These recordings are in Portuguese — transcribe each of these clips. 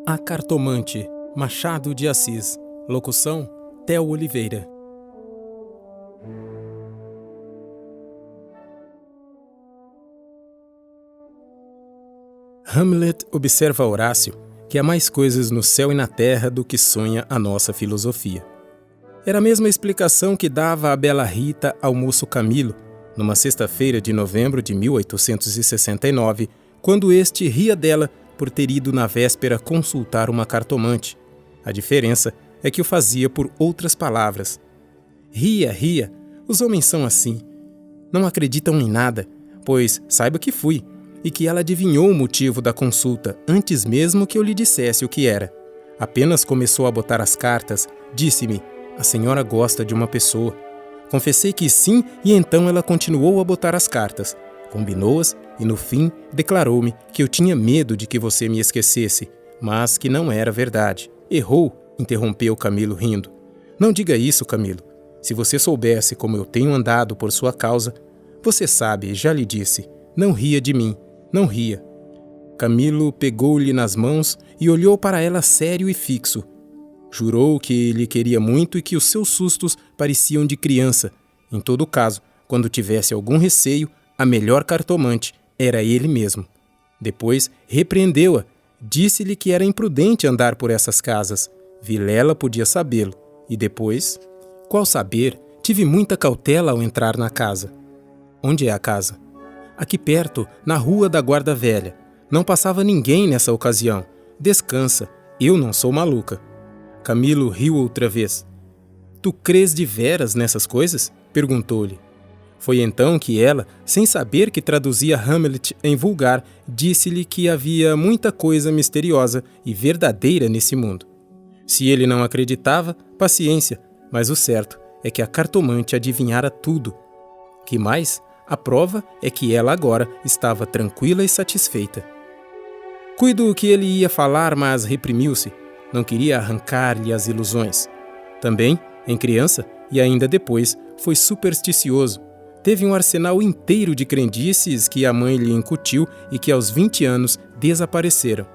A Cartomante, Machado de Assis. Locução, Theo Oliveira. Hamlet observa a Horácio que há mais coisas no céu e na terra do que sonha a nossa filosofia. Era a mesma explicação que dava a bela Rita ao moço Camilo, numa sexta-feira de novembro de 1869, quando este ria dela por ter ido na véspera consultar uma cartomante. A diferença é que o fazia por outras palavras. Ria, ria, os homens são assim. Não acreditam em nada, pois saiba que fui, e que ela adivinhou o motivo da consulta antes mesmo que eu lhe dissesse o que era. Apenas começou a botar as cartas, disse-me: a senhora gosta de uma pessoa. Confessei que sim, e então ela continuou a botar as cartas. Combinou-as e no fim declarou-me que eu tinha medo de que você me esquecesse, mas que não era verdade. Errou, interrompeu Camilo rindo. Não diga isso, Camilo. Se você soubesse como eu tenho andado por sua causa, você sabe, já lhe disse, não ria de mim, não ria. Camilo pegou-lhe nas mãos e olhou para ela sério e fixo. Jurou que lhe queria muito e que os seus sustos pareciam de criança. Em todo caso, quando tivesse algum receio, a melhor cartomante era ele mesmo. Depois repreendeu-a, disse-lhe que era imprudente andar por essas casas. Vilela podia sabê-lo. E depois? Qual saber? Tive muita cautela ao entrar na casa. Onde é a casa? Aqui perto, na rua da Guarda Velha. Não passava ninguém nessa ocasião. Descansa, eu não sou maluca. Camilo riu outra vez. Tu crês de veras nessas coisas? Perguntou-lhe. Foi então que ela, sem saber que traduzia Hamlet em vulgar, disse-lhe que havia muita coisa misteriosa e verdadeira nesse mundo. Se ele não acreditava, paciência, mas o certo é que a cartomante adivinhara tudo. Que mais? A prova é que ela agora estava tranquila e satisfeita. Cuido que ele ia falar, mas reprimiu-se. Não queria arrancar-lhe as ilusões. Também, em criança, e ainda depois, foi supersticioso. Teve um arsenal inteiro de crendices que a mãe lhe incutiu e que aos 20 anos desapareceram.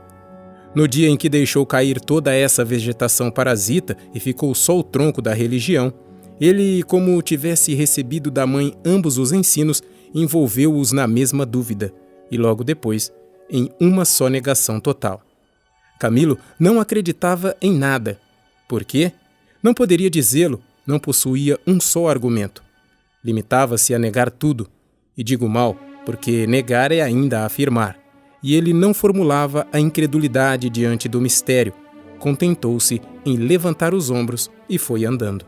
No dia em que deixou cair toda essa vegetação parasita e ficou só o tronco da religião, ele, como tivesse recebido da mãe ambos os ensinos, envolveu-os na mesma dúvida e logo depois em uma só negação total. Camilo não acreditava em nada. Por quê? Não poderia dizê-lo, não possuía um só argumento. Limitava-se a negar tudo, e digo mal, porque negar é ainda afirmar, e ele não formulava a incredulidade diante do mistério, contentou-se em levantar os ombros e foi andando.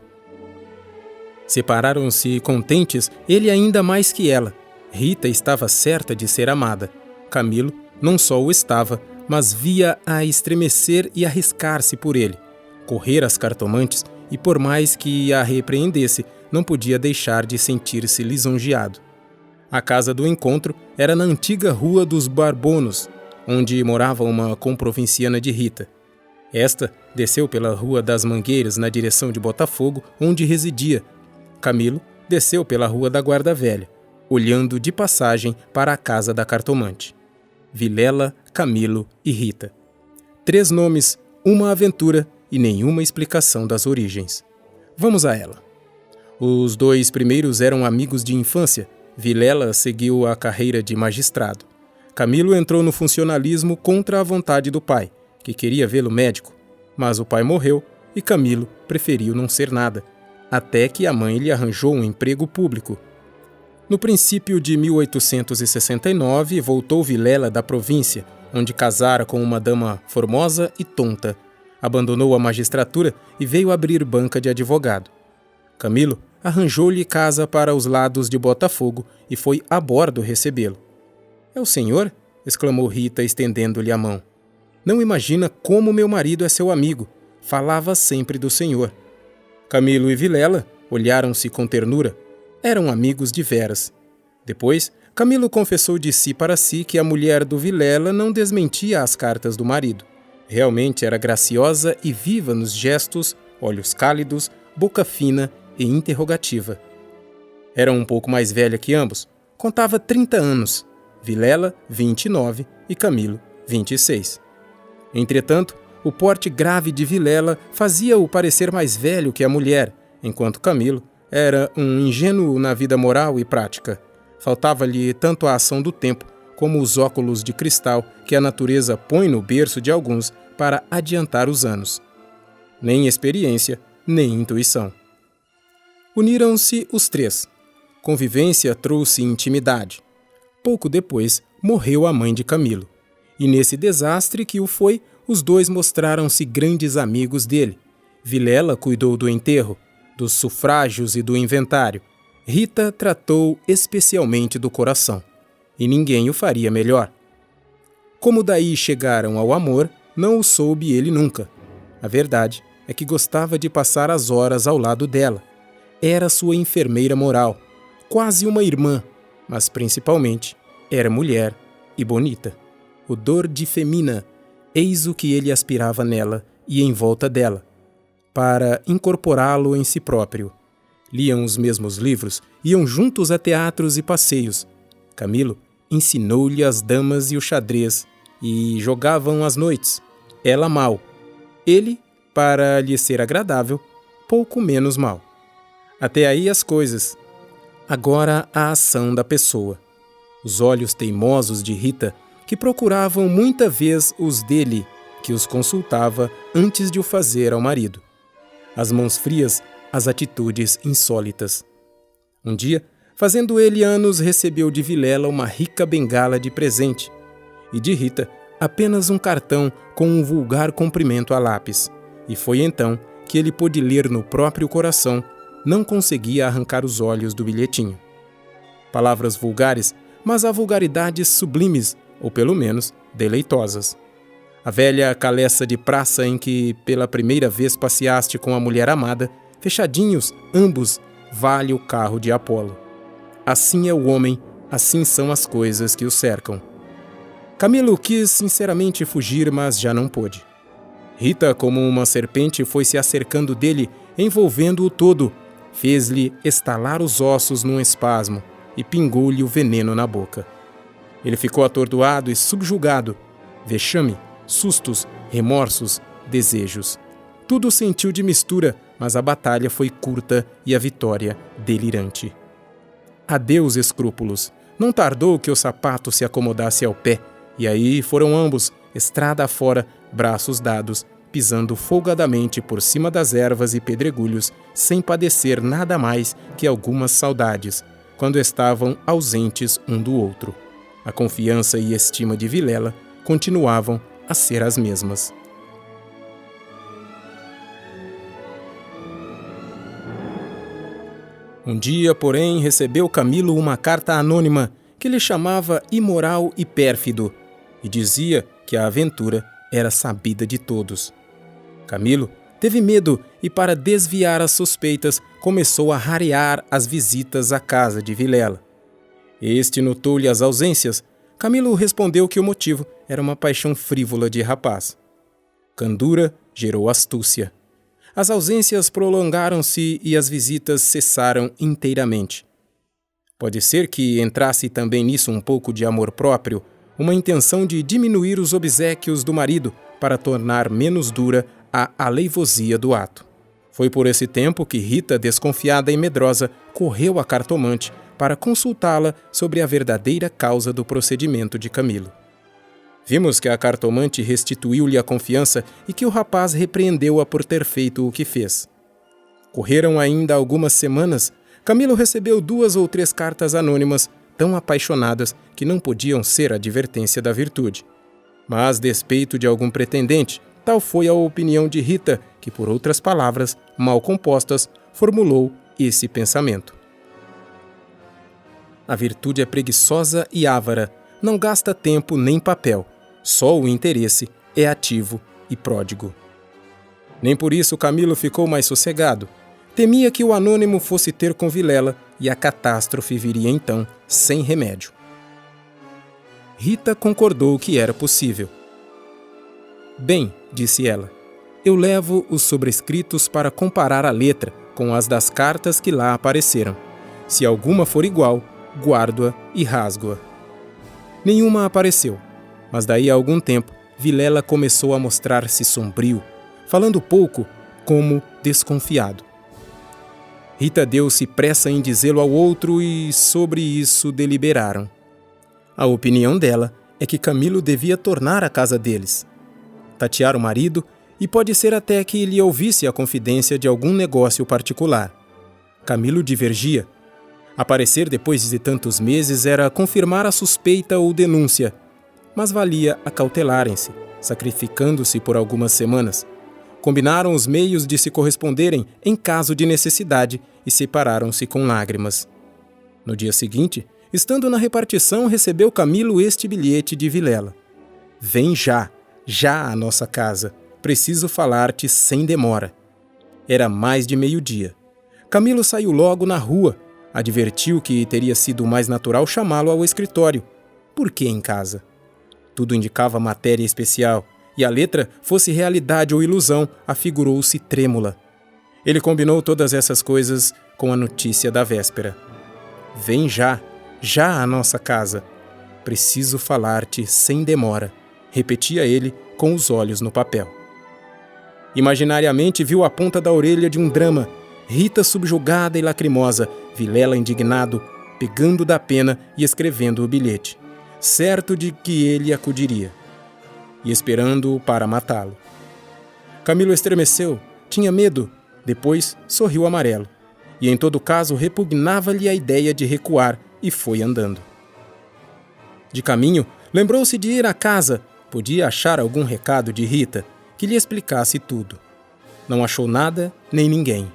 Separaram-se contentes, ele ainda mais que ela. Rita estava certa de ser amada. Camilo não só o estava, mas via-a estremecer e arriscar-se por ele, correr às cartomantes, e por mais que a repreendesse, não podia deixar de sentir-se lisonjeado. A casa do encontro era na antiga Rua dos Barbonos, onde morava uma comprovinciana de Rita. Esta desceu pela Rua das Mangueiras na direção de Botafogo, onde residia. Camilo desceu pela Rua da Guarda Velha, olhando de passagem para a casa da cartomante. Vilela, Camilo e Rita. 3 nomes, uma aventura e nenhuma explicação das origens. Vamos a ela. Os 2 primeiros eram amigos de infância. Vilela seguiu a carreira de magistrado. Camilo entrou no funcionalismo contra a vontade do pai, que queria vê-lo médico. Mas o pai morreu e Camilo preferiu não ser nada, até que a mãe lhe arranjou um emprego público. No princípio de 1869, voltou Vilela da província, onde casara com uma dama formosa e tonta. Abandonou a magistratura e veio abrir banca de advogado. Camilo arranjou-lhe casa para os lados de Botafogo e foi a bordo recebê-lo. É o senhor? Exclamou Rita, estendendo-lhe a mão. Não imagina como meu marido é seu amigo. Falava sempre do senhor. Camilo e Vilela olharam-se com ternura. Eram amigos de veras. Depois, Camilo confessou de si para si que a mulher do Vilela não desmentia as cartas do marido. Realmente era graciosa e viva nos gestos, olhos cálidos, boca fina e interrogativa. Era um pouco mais velha que ambos. Contava 30 anos. Vilela, 29 e Camilo, 26. Entretanto, O porte grave de Vilela fazia-o parecer mais velho que a mulher, enquanto Camilo era um ingênuo na vida moral e prática. Faltava-lhe tanto a ação do tempo como os óculos de cristal que a natureza põe no berço de alguns para adiantar os anos. Nem experiência, nem intuição. Uniram-se os três. Convivência trouxe intimidade. Pouco depois, morreu a mãe de Camilo. E nesse desastre que o foi, os dois mostraram-se grandes amigos dele. Vilela cuidou do enterro, dos sufrágios e do inventário. Rita tratou especialmente do coração. E ninguém o faria melhor. Como daí chegaram ao amor, não o soube ele nunca. A verdade é que gostava de passar as horas ao lado dela. Era sua enfermeira moral, quase uma irmã, mas principalmente era mulher e bonita. Odor de femina, eis o que ele aspirava nela e em volta dela, para incorporá-lo em si próprio. Liam os mesmos livros, iam juntos a teatros e passeios. Camilo ensinou-lhe as damas e o xadrez, e jogavam às noites. Ela mal. Ele, para lhe ser agradável, pouco menos mal. Até aí as coisas. Agora a ação da pessoa. Os olhos teimosos de Rita, que procuravam muita vez os dele, que os consultava antes de o fazer ao marido. As mãos frias, as atitudes insólitas. Um dia, fazendo ele anos, recebeu de Vilela uma rica bengala de presente, e de Rita apenas um cartão com um vulgar cumprimento a lápis. E foi então que ele pôde ler no próprio coração, não conseguia arrancar os olhos do bilhetinho. Palavras vulgares, mas há vulgaridades sublimes, ou pelo menos deleitosas. A velha caleça de praça em que pela primeira vez passeaste com a mulher amada, fechadinhos, ambos, vale o carro de Apolo. Assim é o homem, assim são as coisas que o cercam. Camilo quis sinceramente fugir, mas já não pôde. Rita, como uma serpente, foi se acercando dele, envolvendo-o todo, fez-lhe estalar os ossos num espasmo e pingou-lhe o veneno na boca. Ele ficou atordoado e subjugado. Vexame, sustos, remorsos, desejos. Tudo sentiu de mistura, mas a batalha foi curta e a vitória delirante. Adeus escrúpulos. Não tardou que o sapato se acomodasse ao pé, e aí foram ambos, estrada afora, braços dados, pisando folgadamente por cima das ervas e pedregulhos, sem padecer nada mais que algumas saudades, quando estavam ausentes um do outro. A confiança e estima de Vilela continuavam a ser as mesmas. Um dia, porém, recebeu Camilo uma carta anônima que lhe chamava imoral e pérfido e dizia que a aventura era sabida de todos. Camilo teve medo e, para desviar as suspeitas, começou a rarear as visitas à casa de Vilela. Este notou-lhe as ausências. Camilo respondeu que o motivo era uma paixão frívola de rapaz. Candura gerou astúcia. As ausências prolongaram-se e as visitas cessaram inteiramente. Pode ser que entrasse também nisso um pouco de amor próprio, uma intenção de diminuir os obséquios do marido para tornar menos dura a aleivosia do ato. Foi por esse tempo que Rita, desconfiada e medrosa, correu à cartomante para consultá-la sobre a verdadeira causa do procedimento de Camilo. Vimos que a cartomante restituiu-lhe a confiança e que o rapaz repreendeu-a por ter feito o que fez. Correram ainda algumas semanas. Camilo recebeu 2 ou 3 cartas anônimas, tão apaixonadas que não podiam ser advertência da virtude. Mas, despeito de algum pretendente, tal foi a opinião de Rita, que, por outras palavras, mal compostas, formulou esse pensamento. A virtude é preguiçosa e ávara, não gasta tempo nem papel, só o interesse é ativo e pródigo. Nem por isso Camilo ficou mais sossegado. Temia que o anônimo fosse ter com Vilela e a catástrofe viria então sem remédio. Rita concordou que era possível. Bem, disse ela, eu levo os sobrescritos para comparar a letra com as das cartas que lá apareceram. Se alguma for igual, guardo-a e rasgo-a. Nenhuma apareceu, mas daí a algum tempo Vilela começou a mostrar-se sombrio, falando pouco, como desconfiado. Rita deu-se pressa em dizê-lo ao outro e sobre isso deliberaram. A opinião dela é que Camilo devia tornar a casa deles, tatear o marido e pode ser até que lhe ouvisse a confidência de algum negócio particular. Camilo divergia. Aparecer depois de tantos meses era confirmar a suspeita ou denúncia, mas valia acautelarem-se, sacrificando-se por algumas semanas. Combinaram os meios de se corresponderem em caso de necessidade e separaram-se com lágrimas. No dia seguinte, estando na repartição, recebeu Camilo este bilhete de Vilela. Vem já à nossa casa. Preciso falar-te sem demora. Era mais de meio-dia. Camilo saiu logo na rua. Advertiu que teria sido mais natural chamá-lo ao escritório. Por que em casa? Tudo indicava matéria especial, e a letra, fosse realidade ou ilusão, afigurou-se trêmula. Ele combinou todas essas coisas com a notícia da véspera. Vem já à nossa casa. Preciso falar-te sem demora, repetia ele com os olhos no papel. Imaginariamente viu a ponta da orelha de um drama, Rita subjugada e lacrimosa, Vilela indignado, pegando da pena e escrevendo o bilhete, certo de que ele acudiria, e esperando-o para matá-lo. Camilo estremeceu, tinha medo, depois sorriu amarelo, e em todo caso repugnava-lhe a ideia de recuar e foi andando. De caminho, lembrou-se de ir à casa, podia achar algum recado de Rita, que lhe explicasse tudo. Não achou nada nem ninguém.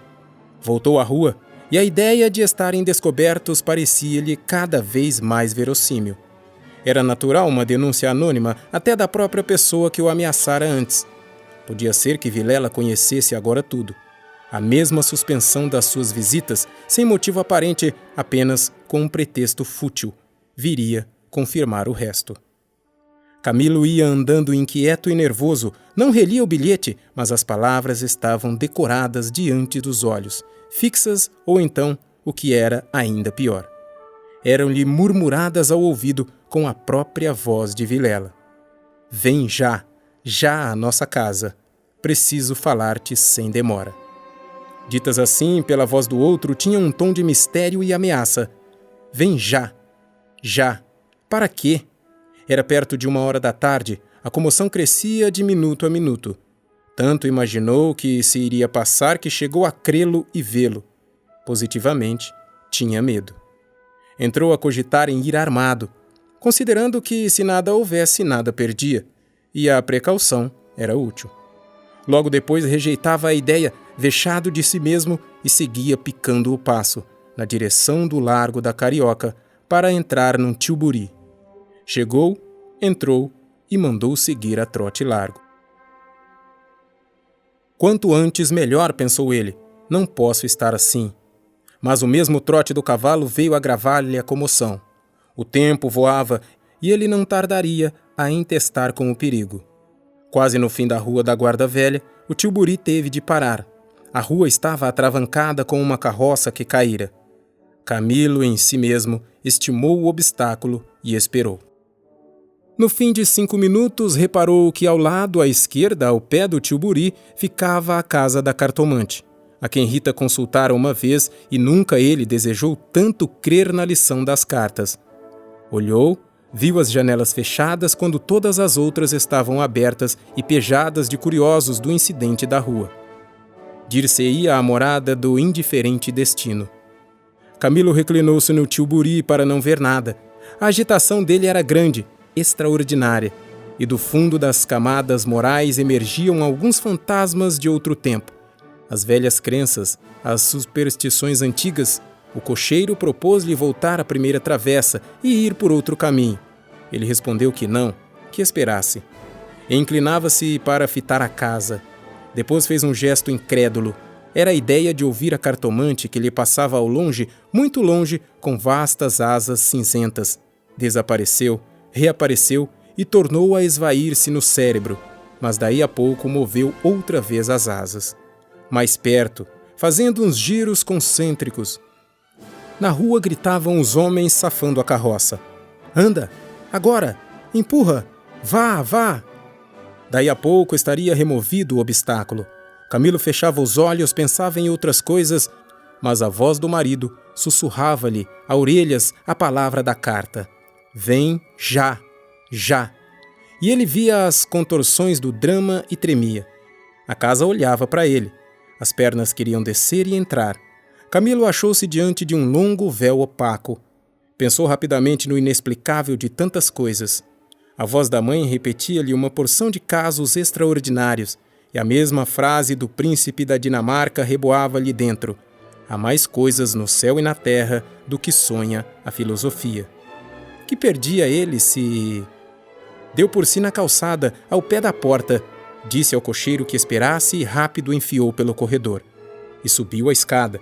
Voltou à rua e a ideia de estarem descobertos parecia-lhe cada vez mais verossímil. Era natural uma denúncia anônima até da própria pessoa que o ameaçara antes. Podia ser que Vilela conhecesse agora tudo. A mesma suspensão das suas visitas, sem motivo aparente, apenas com um pretexto fútil, viria confirmar o resto. Camilo ia andando inquieto e nervoso, não relia o bilhete, mas as palavras estavam decoradas diante dos olhos, fixas ou então, o que era ainda pior, eram-lhe murmuradas ao ouvido com a própria voz de Vilela. Vem já à nossa casa. Preciso falar-te sem demora. Ditas assim, pela voz do outro, tinham um tom de mistério e ameaça. Vem já. Para quê? Era perto de 1h da tarde, a comoção crescia de minuto a minuto. Tanto imaginou que se iria passar que chegou a crê-lo e vê-lo. Positivamente, tinha medo. Entrou a cogitar em ir armado, considerando que se nada houvesse, nada perdia, e a precaução era útil. Logo depois rejeitava a ideia, vexado de si mesmo, e seguia picando o passo, na direção do Largo da Carioca, para entrar num tilbury. Chegou, entrou e mandou seguir a trote largo. Quanto antes, melhor, pensou ele. Não posso estar assim. Mas o mesmo trote do cavalo veio agravar-lhe a comoção. O tempo voava e ele não tardaria a entestar com o perigo. Quase no fim da rua da Guarda Velha, o tilbury teve de parar. A rua estava atravancada com uma carroça que caíra. Camilo, em si mesmo, estimou o obstáculo e esperou. No fim de 5 minutos, reparou que ao lado, à esquerda, ao pé do tilbury, ficava a casa da cartomante, a quem Rita consultara uma vez e nunca ele desejou tanto crer na lição das cartas. Olhou, viu as janelas fechadas quando todas as outras estavam abertas e pejadas de curiosos do incidente da rua. Dir-se-ia a morada do indiferente destino. Camilo reclinou-se no tilbury para não ver nada. A agitação dele era grande, extraordinária, e do fundo das camadas morais emergiam alguns fantasmas de outro tempo. As velhas crenças, as superstições antigas. O cocheiro propôs-lhe voltar à primeira travessa e ir por outro caminho. Ele respondeu que não, que esperasse. E inclinava-se para fitar a casa. Depois fez um gesto incrédulo. Era a ideia de ouvir a cartomante que lhe passava ao longe, muito longe, com vastas asas cinzentas. Desapareceu, reapareceu e tornou a esvair-se no cérebro, mas daí a pouco moveu outra vez as asas. Mais perto, fazendo uns giros concêntricos. Na rua gritavam os homens safando a carroça. Anda! Agora! Empurra! Vá! Daí a pouco estaria removido o obstáculo. Camilo fechava os olhos, pensava em outras coisas, mas a voz do marido sussurrava-lhe a orelhas a palavra da carta. Vem já, já. E ele via as contorções do drama e tremia. A casa olhava para ele. As pernas queriam descer e entrar. Camilo achou-se diante de um longo véu opaco. Pensou rapidamente no inexplicável de tantas coisas. A voz da mãe repetia-lhe uma porção de casos extraordinários, e a mesma frase do príncipe da Dinamarca reboava-lhe dentro. Há mais coisas no céu e na terra do que sonha a filosofia. Que perdia ele se... Deu por si na calçada, ao pé da porta. Disse ao cocheiro que esperasse e rápido enfiou pelo corredor. E subiu a escada.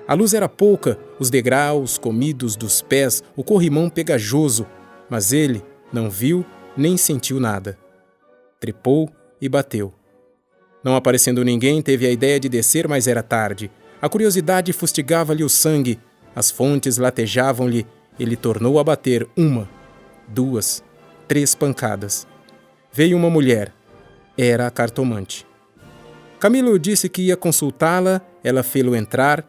A luz era pouca, os degraus comidos dos pés, o corrimão pegajoso, mas ele não viu nem sentiu nada. Trepou e bateu. Não aparecendo ninguém, teve a ideia de descer, mas era tarde. A curiosidade fustigava-lhe o sangue, as fontes latejavam-lhe. Ele tornou a bater 1, 2, 3 pancadas. Veio uma mulher. Era a cartomante. Camilo disse que ia consultá-la, ela fê-lo entrar.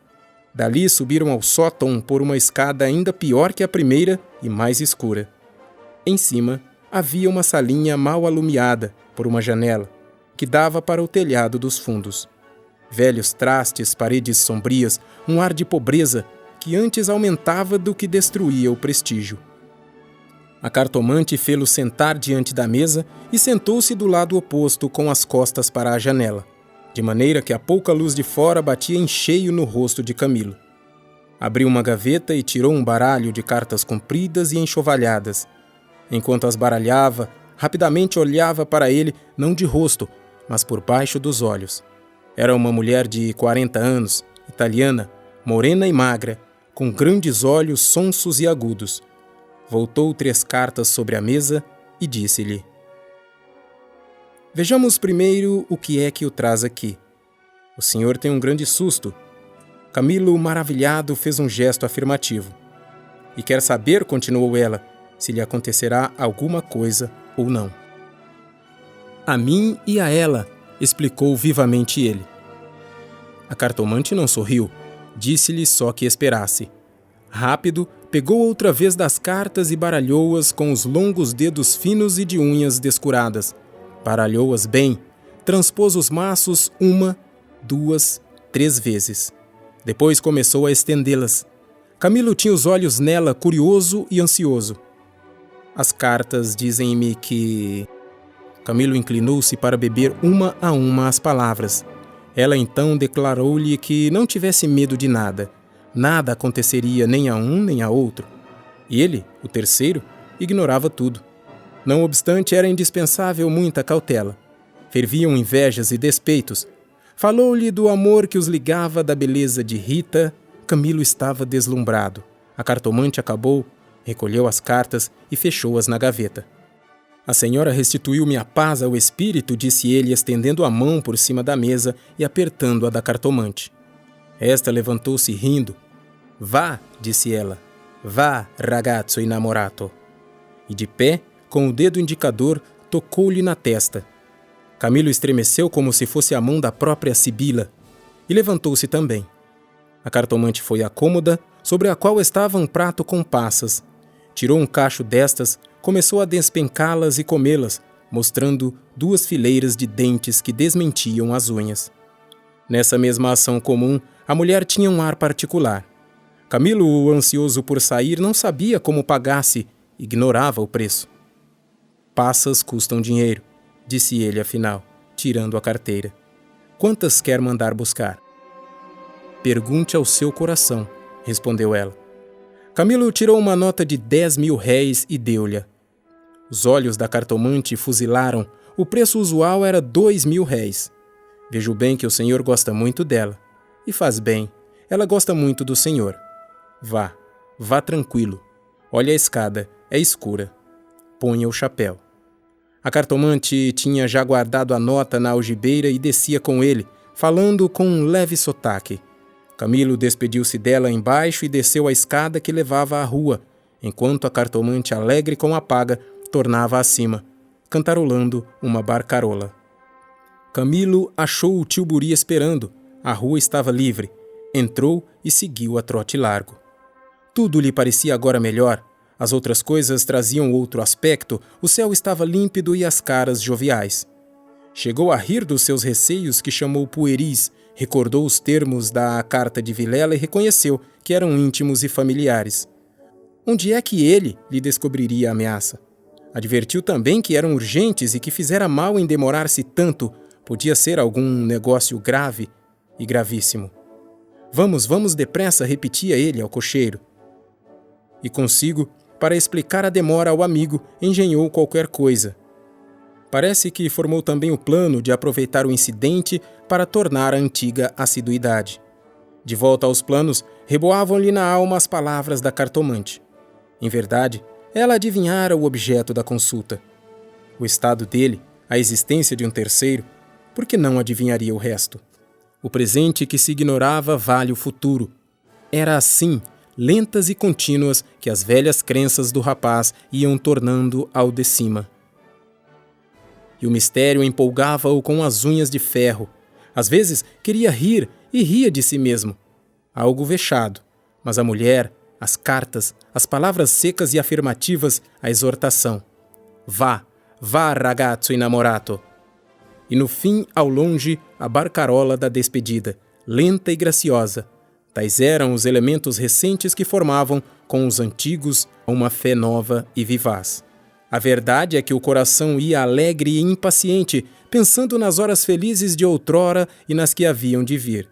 Dali subiram ao sótão por uma escada ainda pior que a primeira e mais escura. Em cima havia uma salinha mal alumiada por uma janela, que dava para o telhado dos fundos. Velhos trastes, paredes sombrias, um ar de pobreza que antes aumentava do que destruía o prestígio. A cartomante fê-lo sentar diante da mesa e sentou-se do lado oposto com as costas para a janela, de maneira que a pouca luz de fora batia em cheio no rosto de Camilo. Abriu uma gaveta e tirou um baralho de cartas compridas e enxovalhadas. Enquanto as baralhava, rapidamente olhava para ele, não de rosto, mas por baixo dos olhos. Era uma mulher de 40 anos, italiana, morena e magra, com grandes olhos sonsos e agudos. Voltou 3 cartas sobre a mesa e disse-lhe: Vejamos primeiro o que é que o traz aqui. O senhor tem um grande susto. Camilo, maravilhado, fez um gesto afirmativo. E quer saber, continuou ela, se lhe acontecerá alguma coisa ou não. A mim e a ela, explicou vivamente ele. A cartomante não sorriu, disse-lhe só que esperasse. Rápido, pegou outra vez das cartas e baralhou-as com os longos dedos finos e de unhas descuradas. Baralhou-as bem, transpôs os maços 1, 2, 3 vezes. Depois começou a estendê-las. Camilo tinha os olhos nela, curioso e ansioso. As cartas dizem-me que... Camilo inclinou-se para beber uma a uma as palavras. Ela então declarou-lhe que não tivesse medo de nada. Nada aconteceria nem a um nem a outro. E ele, o terceiro, ignorava tudo. Não obstante, era indispensável muita cautela. Ferviam invejas e despeitos. Falou-lhe do amor que os ligava, da beleza de Rita. Camilo estava deslumbrado. A cartomante acabou, recolheu as cartas e fechou-as na gaveta. A senhora restituiu-me a paz ao espírito, disse ele, estendendo a mão por cima da mesa e apertando a da cartomante. Esta levantou-se rindo. Vá, disse ela. Vá, ragazzo innamorato. E de pé, com o dedo indicador, tocou-lhe na testa. Camilo estremeceu como se fosse a mão da própria Sibila e levantou-se também. A cartomante foi à cômoda, sobre a qual estava um prato com passas. Tirou um cacho destas, começou a despencá-las e comê-las, mostrando 2 fileiras de dentes que desmentiam as unhas. Nessa mesma ação comum, a mulher tinha um ar particular. Camilo, ansioso por sair, não sabia como pagasse, ignorava o preço. Passas custam dinheiro, disse ele afinal, tirando a carteira. Quantas quer mandar buscar? Pergunte ao seu coração, respondeu ela. Camilo tirou uma nota de 10.000 réis e deu-lhe. Os olhos da cartomante fuzilaram. O preço usual era 2.000 réis. Vejo bem que o senhor gosta muito dela. E faz bem. Ela gosta muito do senhor. Vá, vá tranquilo. Olhe a escada, é escura. Ponha o chapéu. A cartomante tinha já guardado a nota na algibeira e descia com ele, falando com um leve sotaque. Camilo despediu-se dela embaixo e desceu a escada que levava à rua, enquanto a cartomante, alegre com a paga, tornava acima. cantarolando uma barcarola. Camilo achou o tio Buri esperando. A rua estava livre. Entrou e seguiu a trote largo. Tudo lhe parecia agora melhor. As outras coisas traziam outro aspecto, o céu estava límpido e as caras joviais. Chegou a rir dos seus receios que chamou pueris, recordou os termos da carta de Vilela e reconheceu que eram íntimos e familiares. Onde é que ele lhe descobriria a ameaça? Advertiu também que eram urgentes e que fizera mal em demorar-se tanto, podia ser algum negócio grave e gravíssimo. Vamos, vamos depressa, repetia ele ao cocheiro. E consigo, para explicar a demora ao amigo, engenhou qualquer coisa. Parece que formou também o plano de aproveitar o incidente para tornar a antiga assiduidade. De volta aos planos, reboavam-lhe na alma as palavras da cartomante. Em verdade, ela adivinhara o objeto da consulta. O estado dele, a existência de um terceiro, por que não adivinharia o resto? O presente que se ignorava vale o futuro. Era assim, lentas e contínuas, que as velhas crenças do rapaz iam tornando ao de cima. E o mistério empolgava-o com as unhas de ferro. Às vezes queria rir e ria de si mesmo. Algo vexado, mas a mulher, as cartas, as palavras secas e afirmativas, a exortação. Vá, vá, ragazzo innamorato. E no fim, ao longe, a barcarola da despedida, lenta e graciosa. Tais eram os elementos recentes que formavam, com os antigos, uma fé nova e vivaz. A verdade é que o coração ia alegre e impaciente, pensando nas horas felizes de outrora e nas que haviam de vir.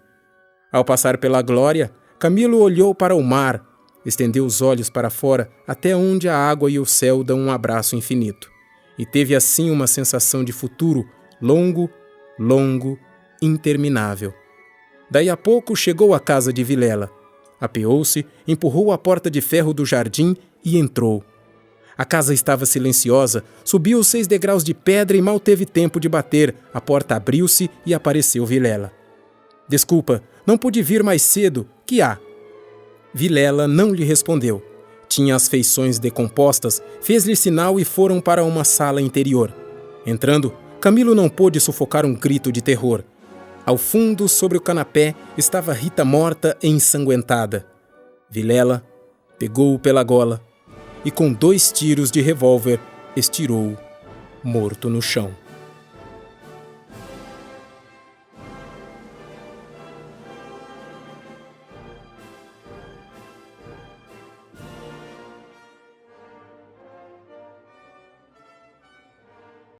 Ao passar pela glória, Camilo olhou para o mar, estendeu os olhos para fora, até onde a água e o céu dão um abraço infinito. E teve assim uma sensação de futuro, longo, longo, interminável. Daí a pouco chegou à casa de Vilela. Apeou-se, empurrou a porta de ferro do jardim e entrou. A casa estava silenciosa, subiu os 6 degraus de pedra e mal teve tempo de bater. A porta abriu-se e apareceu Vilela. Desculpa, não pude vir mais cedo. Que há? Vilela não lhe respondeu. Tinha as feições decompostas, fez-lhe sinal e foram para uma sala interior. Entrando, Camilo não pôde sufocar um grito de terror. Ao fundo, sobre o canapé, estava Rita morta e ensanguentada. Vilela pegou-o pela gola e com 2 tiros de revólver estirou-o, morto no chão.